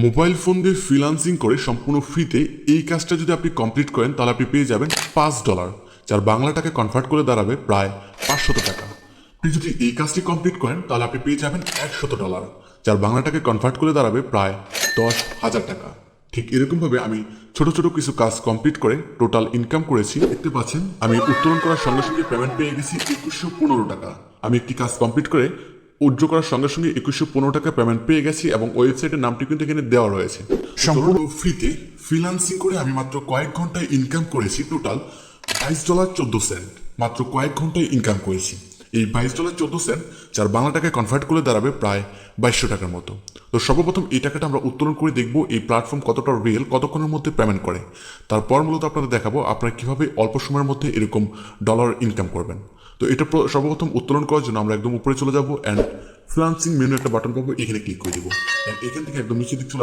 Mobile phone দিয়ে freelancing করে সম্পূর্ণ ফ্রিতে এই কাজটা যদি আপনি কমপ্লিট করেন তাহলে আপনি পেয়ে যাবেন $5, যার বাংলা টাকায় কনভার্ট করে দাঁড়াবে প্রায় 500 টাকা। আপনি যদি এই কাজটি কমপ্লিট করেন তাহলে আপনি পেয়ে যাবেন $100, যার বাংলা টাকায় কনভার্ট করে দাঁড়াবে প্রায় 10,000 টাকা। ঠিক এরকমভাবে আমি ছোট ছোট কিছু কাজ কমপ্লিট করে টোটাল ইনকাম করেছি। দেখতে পাচ্ছেন আমি উত্তোলন করার সঙ্গে সঙ্গে পেমেন্ট পেয়ে গেছি 2115 টাকা। আমি একটি কাজ কমপ্লিট করে উইথড্র করার সঙ্গে সঙ্গে 2115 টাকা পেমেন্ট পেয়ে গেছি এবং ওয়েবসাইটের নামটি কিন্তু এখানে দেওয়া রয়েছে। সম্পূর্ণ ফ্রিতে ফ্রিল্যান্সিং করে আমি মাত্র কয়েক ঘন্টায় ইনকাম করেছি টোটাল $22.14। মাত্র কয়েক ঘন্টায় ইনকাম করেছি এই $22.14, যার বাংলা টাকায় কনভার্ট করে দাঁড়াবে প্রায় 2200 টাকার মতো। তো সর্বপ্রথম এই টাকাটা আমরা উত্তোলন করে দেখব এই প্ল্যাটফর্ম কতটা রিয়েল, কতক্ষণের মধ্যে পেমেন্ট করে। তারপর মূলত আপনাদের দেখাবো আপনারা কিভাবে অল্প সময়ের মধ্যে এরকম ডলার ইনকাম করবেন। তো এটা সর্বপ্রথম উত্তোলন করার জন্য আমরা একদম উপরে চলে যাবো অ্যান্ড ফ্রিল্যান্সিং মেনু একটা বাটন পাবো, এখানে ক্লিক করে দেবো। এখান থেকে একদম নিচে দিক চলে